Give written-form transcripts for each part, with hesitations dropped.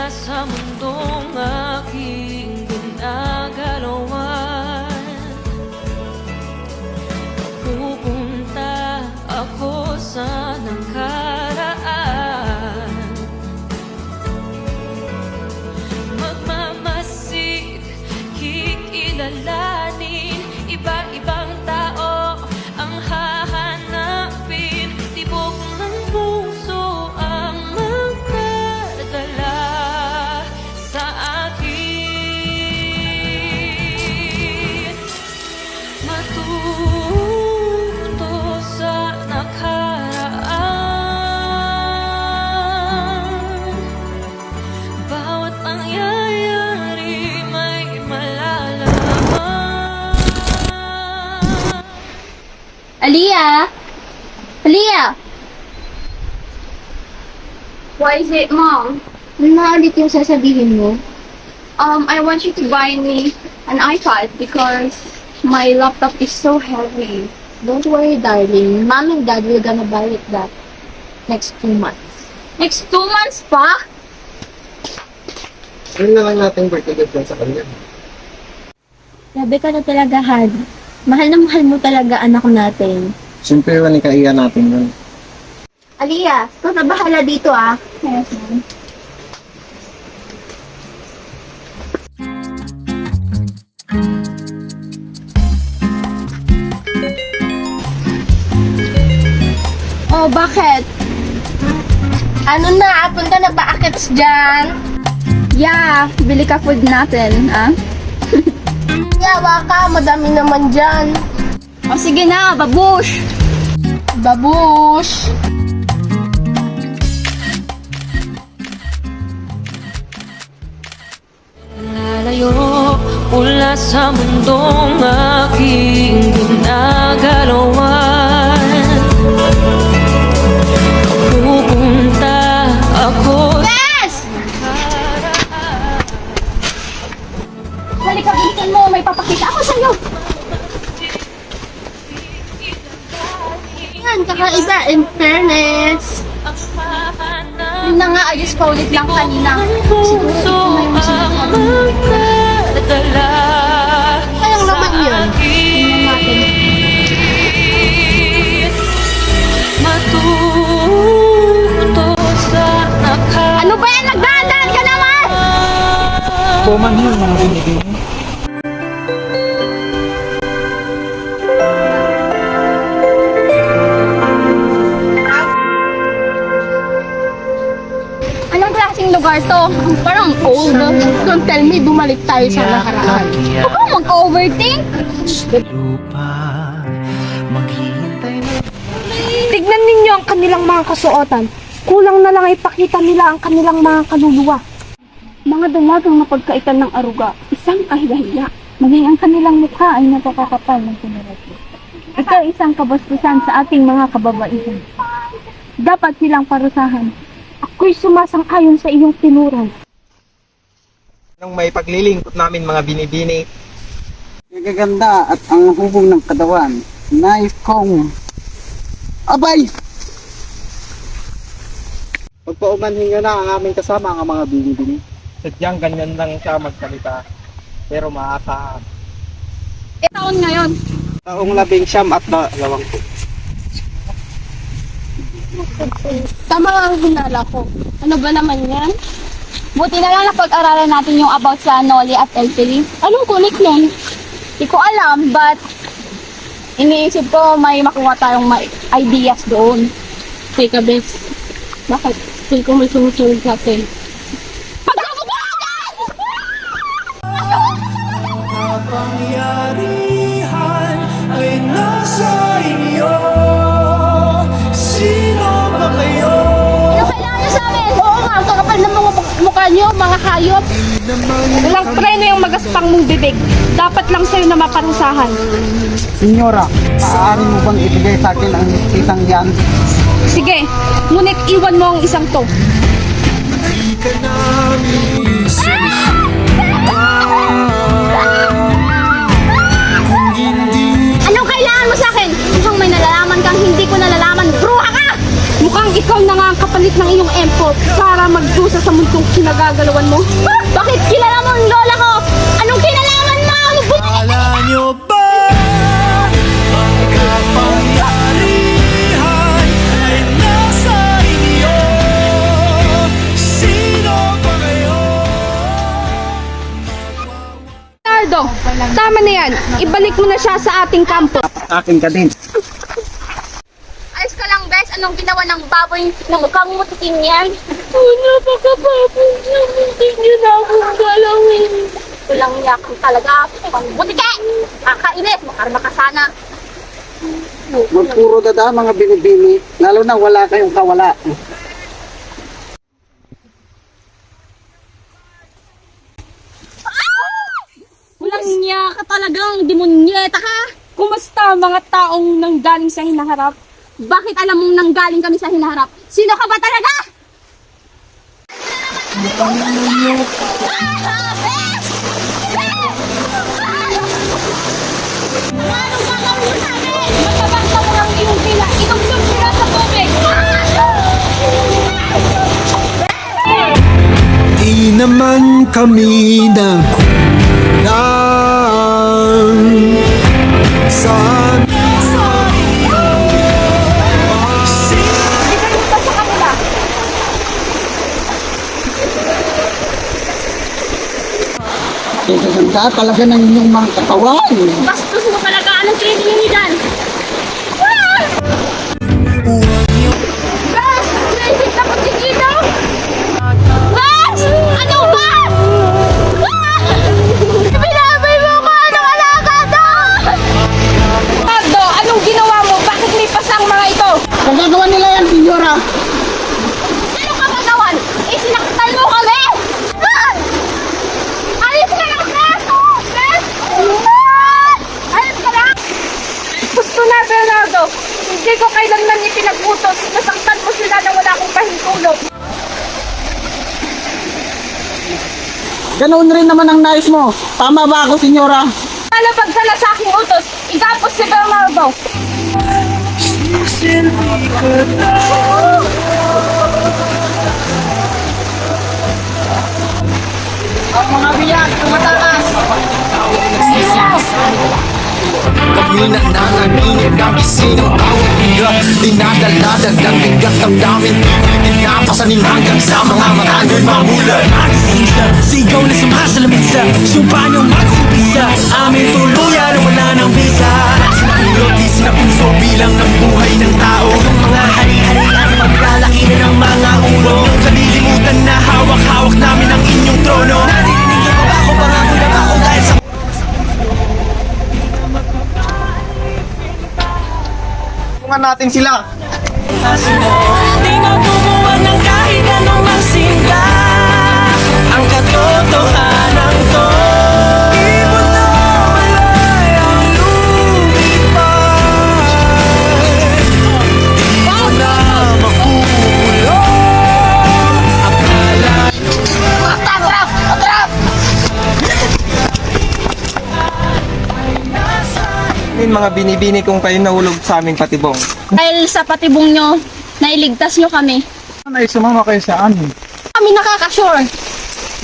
mula sa mundong aking ginagalawan. Pupunta ako sa nakaraan, magmamasid, kikilalanin, iba-ibang tao ang hahanapin. Tibok ng puso ang magdadala sa akin. Matuto sa nakaraan, bawat pangyayari may malalaman. Aliyah! Aliyah! What is it, Mom? Ano na ulit yung sasabihin mo? I want you to buy me an iPad because my laptop is so heavy. Don't worry, darling. Mom and Dad will gonna buy it that next 2 months. Next 2 months pa? Ano na lang natin birthday gift sa kanya? Grabe ka na talaga, Han. Mahal na mahal mo talaga anak natin. Siyempre, wala kaiya natin yun. Aliyah, ikaw na bahala dito ah. Yes, Mom. Oh, bakit? Ano na? Punta na ba akits dyan? Yeah, bili ka food natin, ah? Yawa ka, madami naman dyan. O sige na, babush! Babush! Lalayo mula sa mundong aking ginagalawan. Pupunta ako Yes! Halika, bilisan mo, may papakita ako sa'yo! Yan, kakaiba, in fairness. Yun na nga, I just paulit lang kanina. puso ang magdadala Kayang naman yun. Tingnan natin. Matuto sa nakaraan. Ano ba yan? Nagdadaan ka naman! Puman yun, mga binigay mo. Anong klaseng lugar to? Parang old. Don't tell me, bumalik tayo sa nakaraan. Huwag kang mag-overthink. Tignan ninyo ang kanilang mga kasuotan. Kulang na lang ipakita nila ang kanilang mga kaluluwa. Mga dalagang napagkaitan ng aruga, isang kahigahiya. Maging ang kanilang mukha ay napakakapal ng pinarati. Ito ay isang kabastusan sa ating mga kababaihan. Dapat silang parusahan. Ako'y sumasang-ayon sa iyong tinuran. Nang may paglilingkod namin mga binibini. Gaganda at ang hubog ng katawan. Nais kong... Abay! Pagpaumanhin nyo na ang aming kasama ang mga binibini. Sadyang ganyan lang siya magsalita. Pero maasahan. Taon ngayon. Taong 19 at 20. Tama ang hinala ko. Ano ba naman yan? Buti na lang napag-aralan natin yung about sa Noli at Elfily. Anong kulit nun? Di ko alam, but iniisip ko may makuha tayong ideas doon. Teka, Bes. Bakit? Feel ko may sumusunod sa atin. Kapangyarihan ay nasa inyo. Sino ba kayo? Ano kailangan nyo sa amin? Oo nga, ang kakapal ng mga mukha nyo, mga hayop. Walang preno yung magaspang mong bibig. Dapat lang sa'yo na maparusahan. Senyora, maaari mo bang ibigay sa akin ang isang yan? Sige, ngunit iwan mo ang isang to. Di ka namin kung hindi Anong kailangan mo sa akin? Mukhang may nalalaman kang hindi ko nalalaman. Bruha ka! Mukhang ikaw na nga ang kapalit ng iyong empo para magdusa sa mundong kinagagalawan mo? Bakit kilala mo ang lola ko? Anong kinalaman mo? Akala nyo ba ang kapangyarihan ay nasa inyo? Sino ba kayo? Leonardo, tama na yan. Ibalik mo na siya sa ating kampo. Akin ka din. Ayos ka lang, Bes. Anong ginawa ng baboy na mukhang mutikin yan? Wala pa ka baboy na hindi niyo na akong galawin. Walang yakang talaga. Pambutike! Kakainis. Makarma ka sana. Magpuro dada mga binibini. Lalo na wala kayong kawala. Walang niya ka talagang demonyeta ka. Kumusta mga taong nanggaling sa hinaharap? Bakit alam mong nanggaling kami sa hinaharap? Sino ka ba talaga? Anong gagawin mo sa amin? Matabangka mo ng iyong pila. Inom-inom sila sa tubig. Di naman kami nagkulang sa Sasanda talaga ng inyong mga katawan. Bastos mo talaga. Anong training niyo dyan? Bes! Naisip na pagkikita! Bes! Ano ba? Pinabay mo ko! Anong alaga to? Leonardo, anong ginawa mo? Bakit may pasang mga ito? Nagagawa nila yan, Senyora. Ano ka magawan? Isinaktan mo kami! Ah! Alis ka lang, Bes! Bes! Alis ka lang! Gusto na, Leonardo. Hindi ko kailanman ipinag-utos. Nasaktan mo sila na wala akong pahintulot. Ganoon rin naman ang nais mo. Tama ba ako, Senyora? Alabag ka na sa aking utos. Igapos si Leonardo. silbi ka na. Ang mga biyak, tumatakas. Kamina na nanginip ng kisinong awit niya. Dinadaladag ng bigat ng daming tinapasanin hanggang sa mga mata nyo'y mamulan. Sigaw na sumasalamig sa sumpa niyong mag-umpisa. Aming tuluyan na wala ng visa. Sinapulot di sinapuso bilang ng buhay ng tao. Yung mga hari-harian maglalaki na ng mga ulo. Yung kalilimutan na hawak-hawak namin ang inyong trono. Naririnig niyo ba ako? Pangako na ba ako dahil sa Tulungan natin sila. Di mabubuwag ng kahit anong sinta. Ang katotohanan to. Di mo na malay ang lumipad. Di mo na makukulong. Akala Yung mga binibini kong kayo nahulog sa aming patibong. Dahil sa patibong nyo, nailigtas nyo kami. Ay, sumama kayo sa amin. Kami nakaka-sure.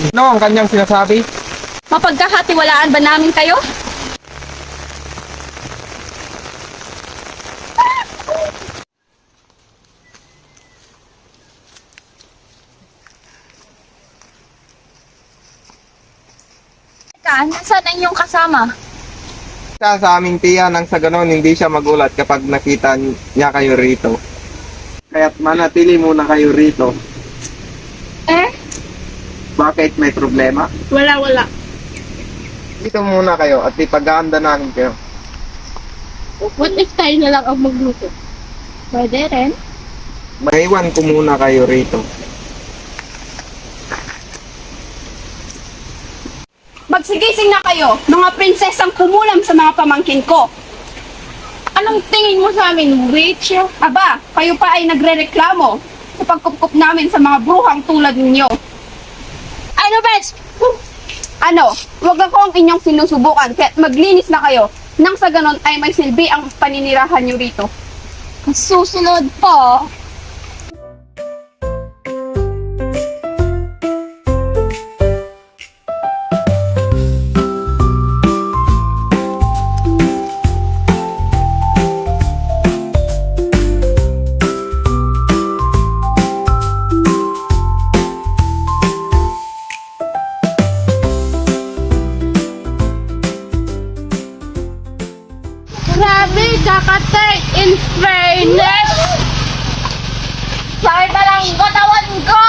Ano ang kanyang sinasabi? Mapagkakatiwalaan ba namin kayo? Teka, nasaan ang inyong kasama? Siya sa aming tiya nang sa ganon hindi siya magulat kapag nakita niya kayo rito. Kaya't manatili muna kayo rito. Eh? Bakit may problema? Wala. Dito muna kayo at ipag-aanda namin kayo. What if tayo na lang ang magluto? Pwede rin. Maiwan ko muna kayo rito. Magsigising na kayo, mga prinsesang kumulam sa mga pamangkin ko. Anong tingin mo sa amin, witch? Aba, kayo pa ay nagre-reklamo sa pagkupkup namin sa mga bruhang tulad ninyo. Ano, Bes? Ano, wag ako ang inyong sinusubukan, kaya maglinis na kayo. Nang sa ganon ay may silbi ang paninirahan nyo rito. Susunod po. In fairness, sakit na lang katawan ko!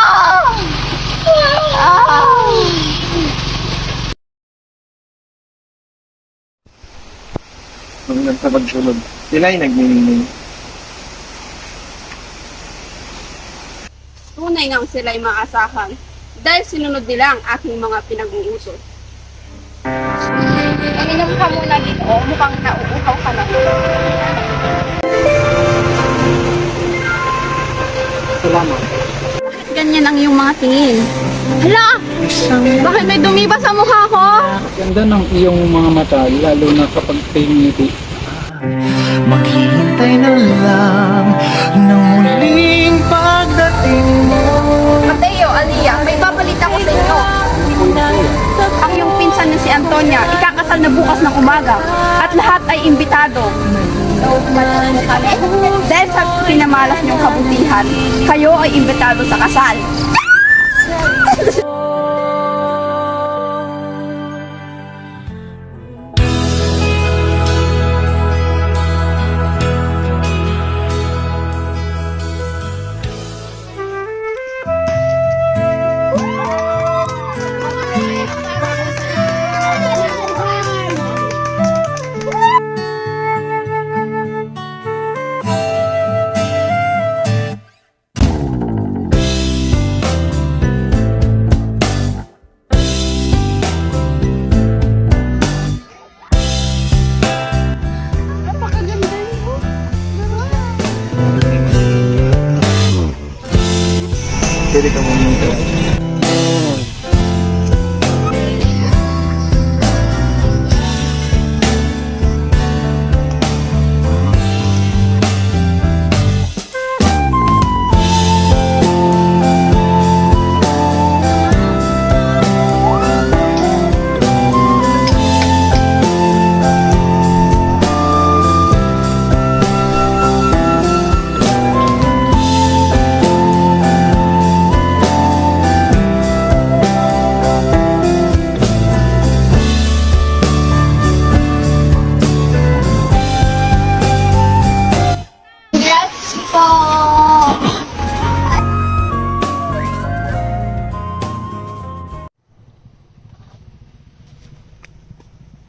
Hanggang sa pagsunod, sila'y nagniningning. Tunay ngang sila'y maasahan dahil sinunod nila ang aking mga pinag-uutos. Uminom ka muna dito, mukhang nauuhaw ka na. Salamat. Ganyan ang iyong mga tingin. Hala! Bakit may dumi ba sa mukha ko? Ganda ng iyong mga mata, lalo na kapag ngiti. Maghihintay na lang ng muling pagdating mo. Mateo, Aliyah, may babalita ko sa inyo. Ang iyong pinsan na si Antonia, ikakasal na bukas ng umaga at lahat ay imbitado. Dahil sa pinamalas niyong kabutihan, kayo ay imbitado sa kasal. Pwede ka pumunta.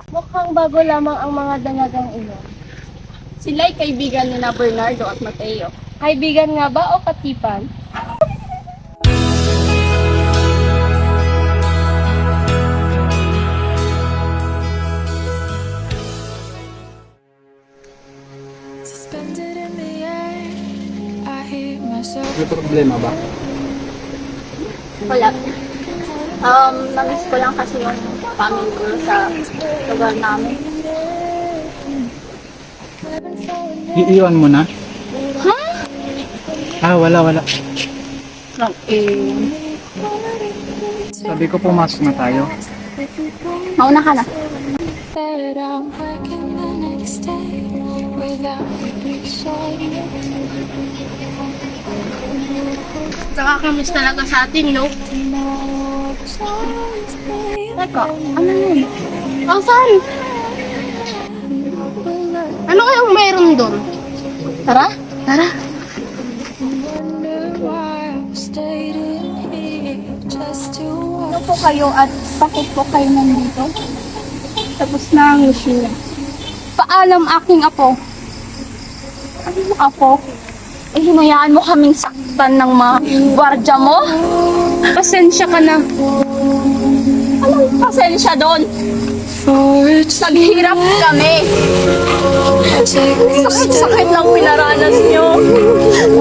Mukhang bago lamang ang mga dalagang iyon. Sila'y kaibigan ni na Bernardo at Mateo. Kaibigan nga ba o katipan? Suspended in the air, I hear myself. May problema ba? Wala. Namiss ko lang kasi yung family ko sa lugar namin. Iiwan mo na? Wala. Sabi ko pumasok na tayo. Mauna ka na. That I'm working the next day without a big sign. Nakakamiss talaga sa atin, no? Teka, ano yun? Ang saan? Ano kayang mayroon doon? Tara? Tara. Wonder why I stayed in here just to Ano po kayo at bakit po kayo nandito? Tapos na ang mission niya. Paalam aking apo. Anong apo? Eh, hinayaan mo kaming saktan ng mga gwardiya mo? Pasensya ka na. Anong pasensya doon? for it to Naghihirap kami. take a Sakit-sakit lang pinaranas nyo.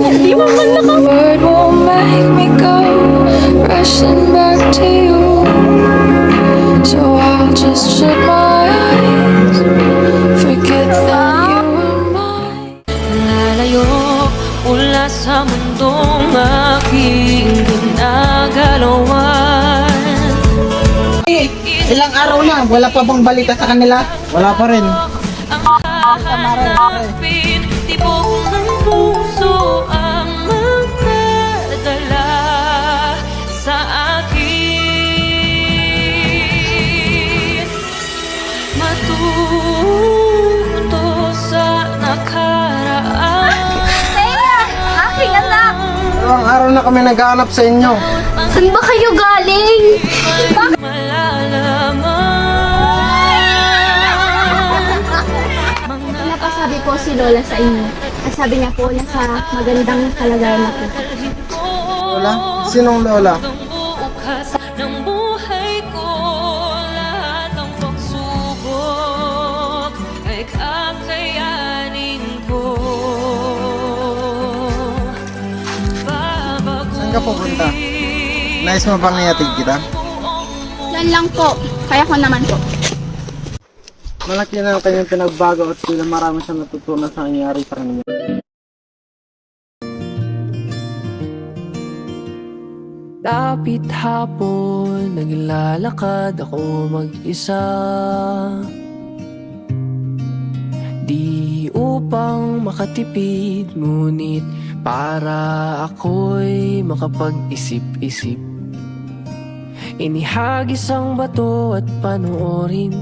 Hindi mo man The word won't make me go rushing back to you. So I'll just shut my eyes, forget that you were mine. Lalayo mula sa mundong aking ginagalawan. Ilang araw na, wala pa bang balita sa kanila? Wala pa rin. Ang hahanapin, tibok ng puso ang magdadala sa akin. Matuto sa nakaraan. Dalawang araw na kami naghahanap sa inyo. Saan ba kayo galing? Napasabi po si Lola sa inyo. At sabi niya po nasa magandang kalagayan na po. Lola? Sinong Lola? Bukas ng buhay ko, lahat ng pagsubok ay kakayanin ko. Saan ka pupunta? Nais mo bang ihatid kita? Yan lang po. Kaya ko naman po. Malaki na ang kanyang pinagbago at sila marami siyang natutunan sa nangyari sa kanya. Lapit hapon, naglalakad ako mag-isa. Di upang makatipid, ngunit para ako'y makapag-isip-isip. Inihagis ang bato at panoorin.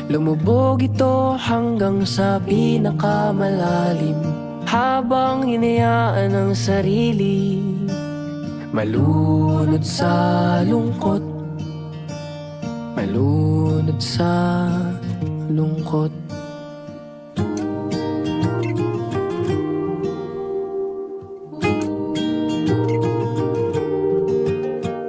Lumubog ito hanggang sa pinakamalalim. Habang hinayaan ang sarili malunod sa lungkot, malunod sa lungkot.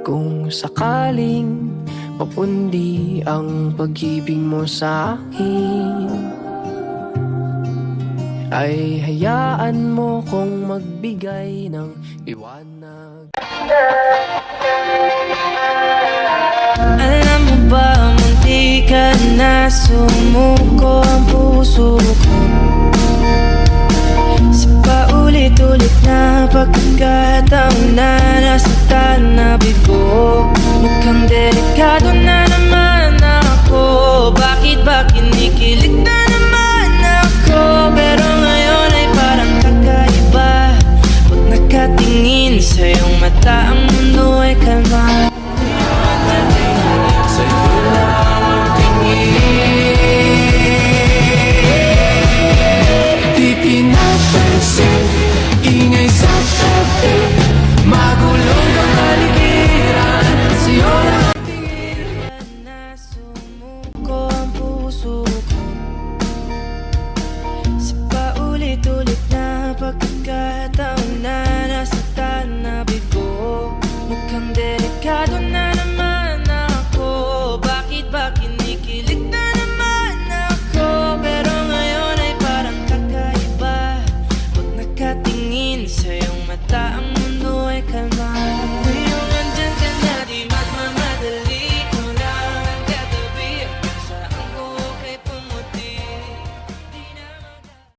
Kung sakaling papundi ang pag-ibig mo sa akin, ay hayaan mo kong magbigay ng liwanag. Alam mo ba, munti ka na sumuko ang puso ko sa paulit-ulit na pagkakataon na nasaktan na bigo. Mukhang delikado na naman ako. Bakit ba kinikilig na naman ako? Pero ngayon ay parang kakaiba. Pag nakatingin sa iyong mata, ang mundo ay kalma. Di pinapansin, ingay sa tabi, magulong kang haligiran. Sa'yo lang Na sumuko ang puso ko sa paulit-ulit na pagkakataon